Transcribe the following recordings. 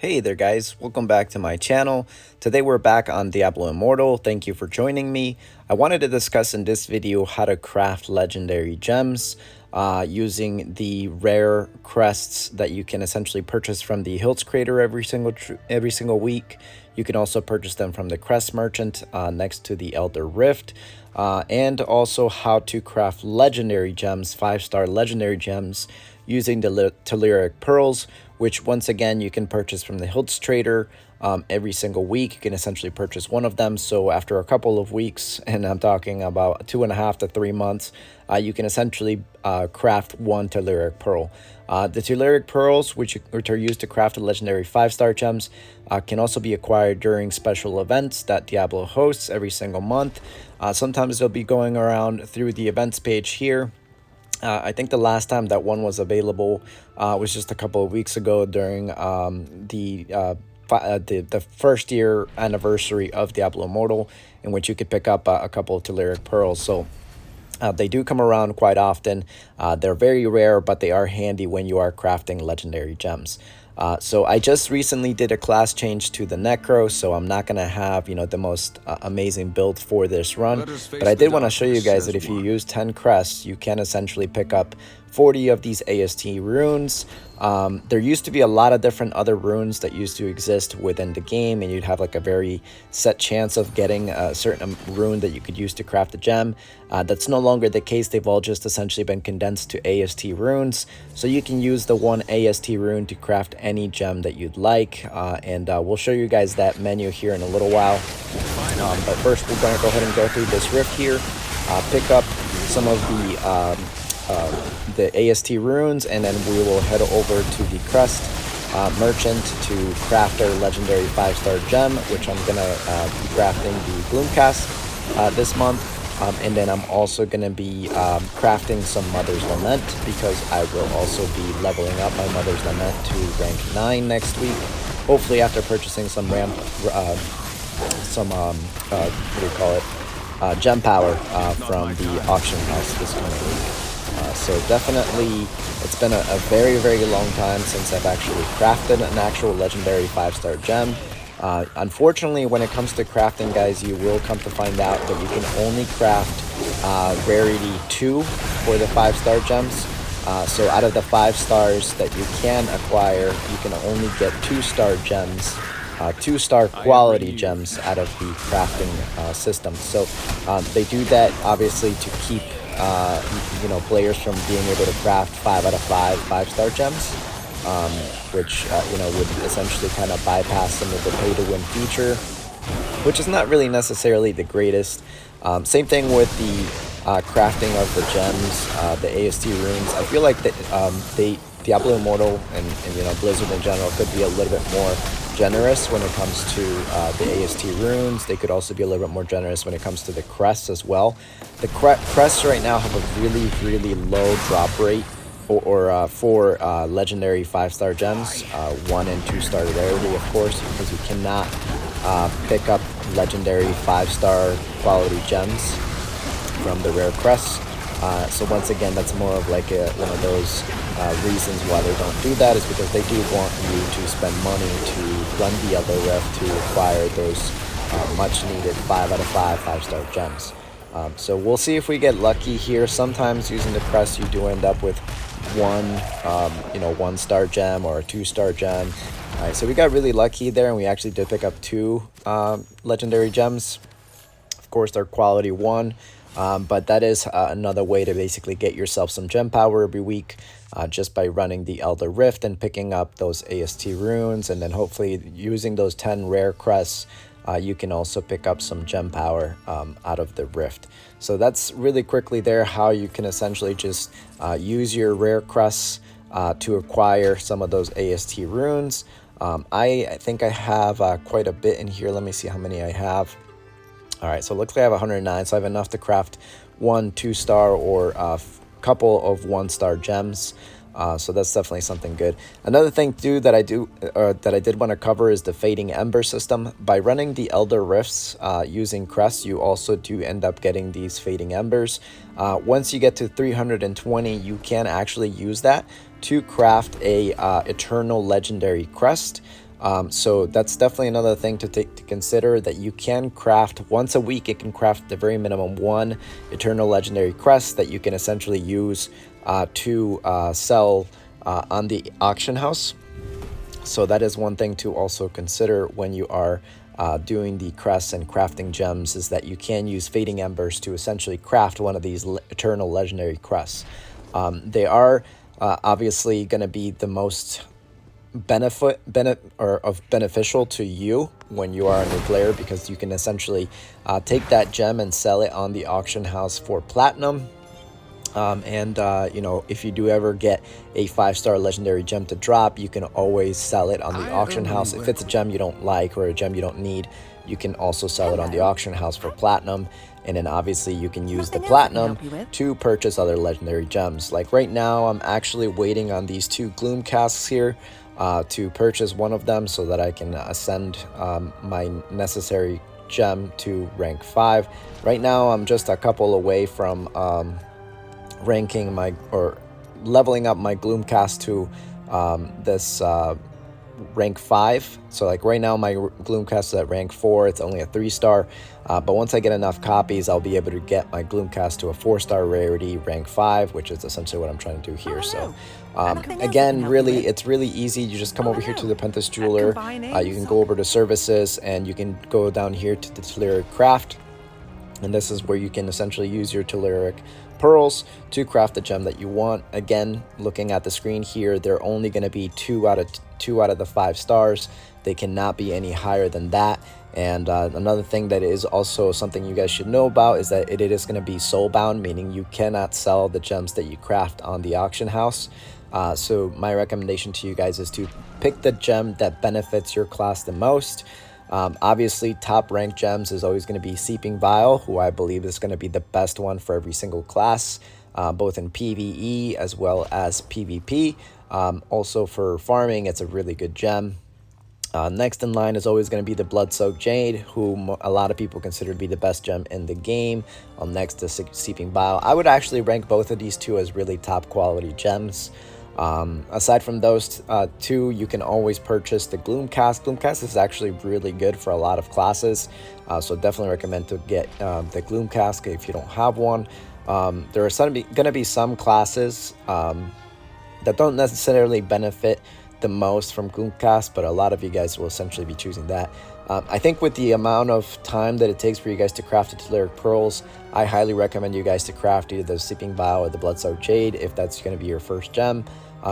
Hey there guys, welcome back to my channel. Today we're back on Diablo Immortal. Thank you for joining me. I wanted to discuss in this video how to craft legendary gems using the rare crests that you can essentially purchase from the Hills Crater every single week. You can also purchase them from the crest merchant next to the Elder Rift. And also how to craft legendary gems, 5-star legendary gems using the Telluric Pearls, which once again you can purchase from the Hills Trader every single week. You can essentially purchase one of them. So after a couple of weeks, and I'm talking about 2.5 to 3 months, you can essentially craft one Telluric Pearl. The Telluric Pearls, which are used to craft the legendary 5-star gems, can also be acquired during special events that Diablo hosts every single month. Sometimes they'll be going around through the events page here. I think the last time that one was available was just a couple of weeks ago during the first year anniversary of Diablo Immortal, in which you could pick up a couple of Telluric Pearls. So they do come around quite often. They're very rare, but they are handy when you are crafting legendary gems. So I just recently did a class change to the Necro, so I'm not going to have, the most amazing build for this run. But I did want to show you guys that if you use 10 crests, you can essentially pick up 40 of these AST runes. There used to be a lot of different other runes that used to exist within the game, and you'd have like a very set chance of getting a certain rune that you could use to craft a gem. That's no longer the case. They've all just essentially been condensed to AST runes, so you can use the one AST rune to craft any gem that you'd like, and we'll show you guys that menu here in a little while. But first we're going to go ahead and go through this rift here, pick up some of the AST runes, and then we will head over to the crest merchant to craft our legendary 5-star gem, which I'm gonna be crafting the Gloomcast this month, and then I'm also gonna be crafting some Mother's Lament, because I will also be leveling up my Mother's Lament to rank 9 next week, hopefully after purchasing some gem power from the auction house this coming week. So definitely, it's been a very, very long time since I've actually crafted an actual legendary 5-star gem. Unfortunately, when it comes to crafting, guys, you will come to find out that you can only craft rarity 2 for the 5-star gems. So out of the 5 stars that you can acquire, you can only get 2-star gems, 2-star quality gems out of the crafting system. So they do that obviously to keep players from being able to craft 5 out of 5 5-star gems, which would essentially kind of bypass some of the pay-to-win feature, which is not really necessarily the greatest. Same thing with the crafting of the gems, the AST runes. I feel like that Diablo Immortal and Blizzard in general could be a little bit more generous when it comes to the AST runes. They could also be a little bit more generous when it comes to the crests as well. The crests right now have a really, really low drop rate for legendary 5-star gems, 1 and 2-star rarity, of course, because you cannot pick up legendary 5-star quality gems from the rare crests. So once again, that's more of like one of those reasons why they don't do that, is because they do want you to spend money to run the Elder Rift to acquire those much needed 5 out of 5 5-star gems. So we'll see if we get lucky here. Sometimes using the crest, you do end up with one 1-star gem or a 2-star gem. All right, so we got really lucky there, and we actually did pick up 2 legendary gems. Of course, they're quality 1. But that is another way to basically get yourself some gem power every week, just by running the Elder Rift and picking up those AST runes, and then hopefully using those 10 rare crests, you can also pick up some gem power out of the Rift. So that's really quickly there how you can essentially just use your rare crests to acquire some of those AST runes. I think I have quite a bit in here. Let me see how many I have. All right, so it looks like I have 109, so I have enough to craft 1 2-star or a couple of 1-star gems. So that's definitely something good. Another thing too that I did want to cover is the fading ember system. By running the Elder Rifts using crests, you also do end up getting these fading embers. Once you get to 320, you can actually use that to craft a eternal legendary crest. So that's definitely another thing to consider, that you can craft once a week. It can craft at the very minimum 1 eternal legendary crest that you can essentially use to sell on the auction house. So that is one thing to also consider when you are doing the crests and crafting gems, is that you can use fading embers to essentially craft one of these eternal legendary crests. They are obviously going to be the most beneficial to you when you are a new player, because you can essentially take that gem and sell it on the auction house for platinum. You know, if you do ever get a 5-star legendary gem to drop, you can always sell it on the auction house. If it's a gem you don't like or a gem you don't need, you can also sell it on the auction house for platinum. And then obviously you can use the platinum to purchase other legendary gems. Like right now, I'm actually waiting on these 2 gloom casks here to purchase one of them so that I can ascend my necessary gem to rank 5. Right now, I'm just a couple away from ranking my, or leveling up my Gloomcast to this rank 5. So like right now my Gloomcast is at rank 4. It's only a 3-star, but once I get enough copies, I'll be able to get my Gloomcast to a 4-star rarity, rank 5, which is essentially what I'm trying to do here. So again, really, it's really easy. You just come over here to the Penthus Jeweler. You can go over to services, and you can go down here to the Telluric Craft, and this is where you can essentially use your Telluric Pearls to craft the gem that you want. Again, looking at the screen here, they're only going to be 2 out of the 5 stars. They cannot be any higher than that. And another thing that is also something you guys should know about is that it is going to be soulbound, meaning you cannot sell the gems that you craft on the auction house. So my recommendation to you guys is to pick the gem that benefits your class the most. Obviously, top ranked gems is always going to be Seeping Vial, who I believe is going to be the best one for every single class, both in PvE as well as PvP. Also for farming, it's a really good gem. Next in line is always going to be the Blood-Soaked Jade, whom a lot of people consider to be the best gem in the game, next to Seeping Vial. I would actually rank both of these two as really top quality gems. Aside from those 2, you can always purchase the Gloomcast. Gloomcast is actually really good for a lot of classes, so definitely recommend to get the Gloomcast if you don't have one. There are going to be some classes that don't necessarily benefit the most from Gloomcast, but a lot of you guys will essentially be choosing that. I think with the amount of time that it takes for you guys to craft the Telluric Pearls, I highly recommend you guys to craft either the Seeping Vial or the Blood-Soaked Jade if that's going to be your first gem.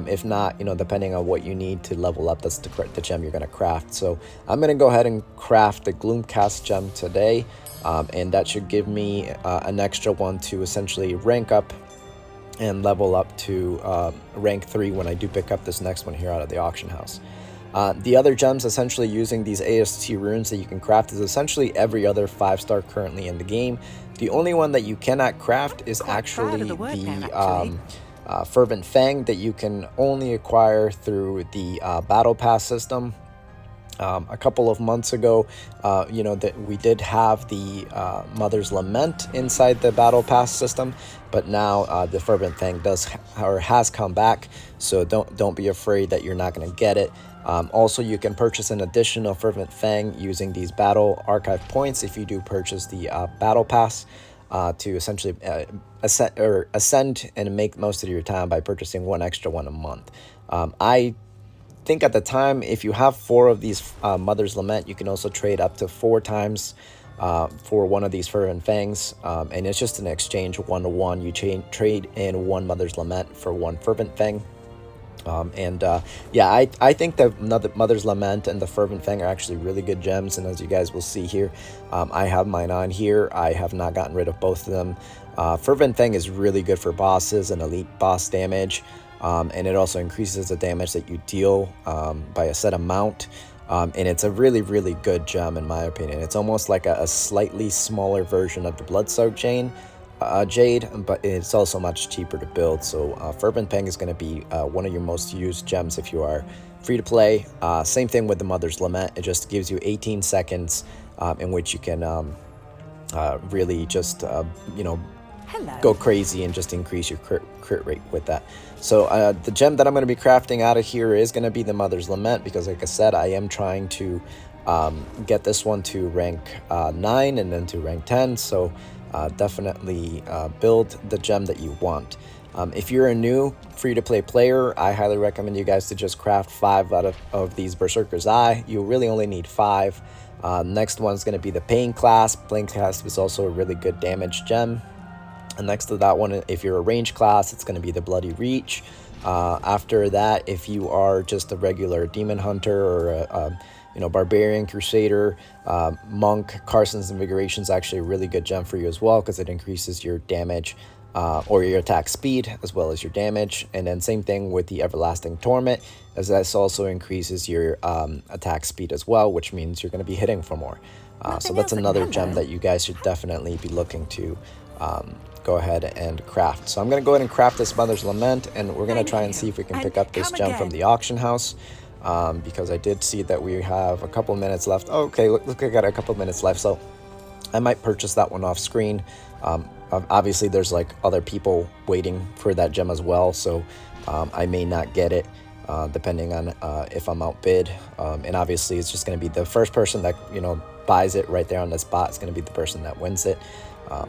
If not, you know, depending on what you need to level up, that's the gem you're going to craft. So I'm going to go ahead and craft the Gloomcast gem today, and that should give me an extra one to essentially rank up and level up to rank 3 when I do pick up this next one here out of the auction house. The other gems essentially using these AST runes that you can craft is essentially every other 5-star currently in the game. The only one that you cannot craft is actually the Fervent Fang that you can only acquire through the Battle Pass system. A couple of months ago, you know, that we did have the Mother's Lament inside the Battle Pass system, but now the Fervent Fang has come back, so don't be afraid that you're not going to get it. Also, you can purchase an additional Fervent Fang using these Battle Archive points if you do purchase the Battle Pass to essentially ascend and make most of your time by purchasing one extra one a month. I think at the time, if you have 4 of these Mother's Lament, you can also trade up to 4 times for one of these Fervent Fangs, and it's just an exchange 1-to-1. You trade in 1 Mother's Lament for 1 Fervent Fang. Yeah, I think that Mother's Lament and the Fervent Fang are actually really good gems, and as you guys will see here, I have mine on here. I have not gotten rid of both of them. Fervent Fang is really good for bosses and elite boss damage, and it also increases the damage that you deal by a set amount, and it's a really, really good gem in my opinion. It's almost like a slightly smaller version of the Blood-Soaked Jade, but it's also much cheaper to build. So Fervent Fang is going to be one of your most used gems if you are free to play. Same thing with the Mother's Lament. It just gives you 18 seconds in which you can really just you know, go crazy and just increase your crit rate with that. So the gem that I'm going to be crafting out of here is going to be the Mother's Lament, because like I said, I am trying to get this one to rank 9 and then to rank 10. So definitely build the gem that you want. If you're a new free-to-play player, I highly recommend you guys to just craft 5 out of these Berserker's Eye. You really only need 5. Next one's going to be the Pain Clasp. Pain Clasp is also a really good damage gem. And next to that one, if you're a range class, it's going to be the Bloody Reach. After that, if you are just a regular Demon Hunter or a Barbarian, Crusader, Monk, Carson's Invigoration is actually a really good gem for you as well, because it increases your damage or your attack speed as well as your damage. And then same thing with the Everlasting Torment, as this also increases your attack speed as well, which means you're going to be hitting for more. So that's another gem that you guys should definitely be looking to go ahead and craft. So I'm going to go ahead and craft this Mother's Lament, and we're going to try and see if we can pick up this gem from the auction house, because I did see that we have a couple minutes left. Oh, okay, look, I got a couple minutes left, so I might purchase that one off screen. Obviously there's like other people waiting for that gem as well, so I may not get it depending on if I'm outbid, and obviously it's just going to be the first person that buys it right there on the spot is going to be the person that wins it.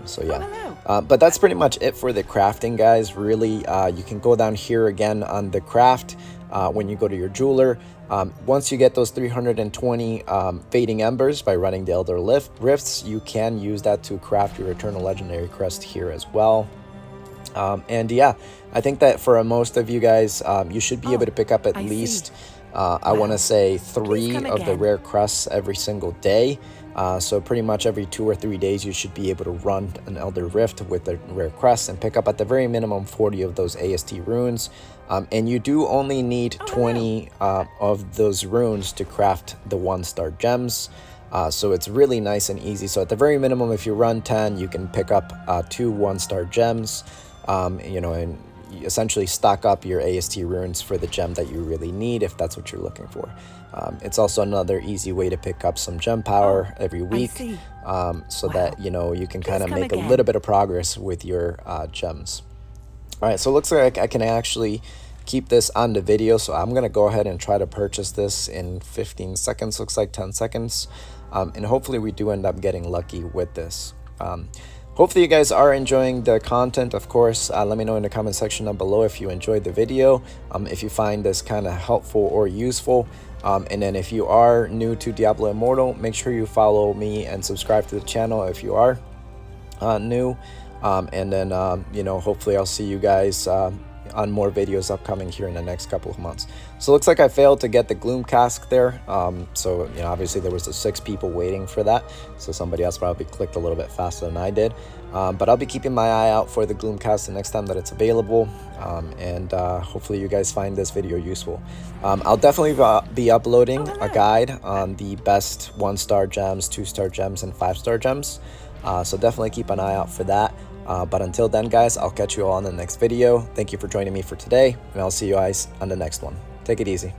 So yeah, but that's pretty much it for the crafting, guys. Really, you can go down here again on the craft when you go to your jeweler. Once you get those 320 fading embers by running the Elder Rifts, you can use that to craft your Eternal Legendary crest here as well. And yeah, I think that for most of you guys, you should be able to pick up at least I want to say 3 of the rare crests every single day. So pretty much every 2 or 3 days you should be able to run an Elder Rift with the rare crest and pick up at the very minimum 40 of those AST runes. And you do only need 20 of those runes to craft the 1-star gems. So it's really nice and easy. So at the very minimum, if you run 10, you can pick up 2 1-star gems, and essentially stock up your AST runes for the gem that you really need, if that's what you're looking for. It's also another easy way to pick up some gem power every week, so that you can kind of make a little bit of progress with your gems. All right, so it looks like I can actually keep this on the video, so I'm gonna go ahead and try to purchase this in 15 seconds. Looks like 10 seconds, and hopefully we do end up getting lucky with this. Hopefully you guys are enjoying the content. Of course, let me know in the comment section down below if you enjoyed the video, if you find this kind of helpful or useful. And then if you are new to Diablo Immortal, make sure you follow me and subscribe to the channel if you are new. And then, hopefully I'll see you guys on more videos upcoming here in the next couple of months. So it looks like I failed to get the Gloom Cask there. So obviously there was 6 people waiting for that, so somebody else probably clicked a little bit faster than I did. But I'll be keeping my eye out for the Gloom Cask the next time that it's available, and hopefully you guys find this video useful. I'll definitely be uploading a guide on the best 1-star gems, 2-star gems, and 5-star gems, so definitely keep an eye out for that. But until then, guys, I'll catch you all in the next video. Thank you for joining me for today, and I'll see you guys on the next one. Take it easy.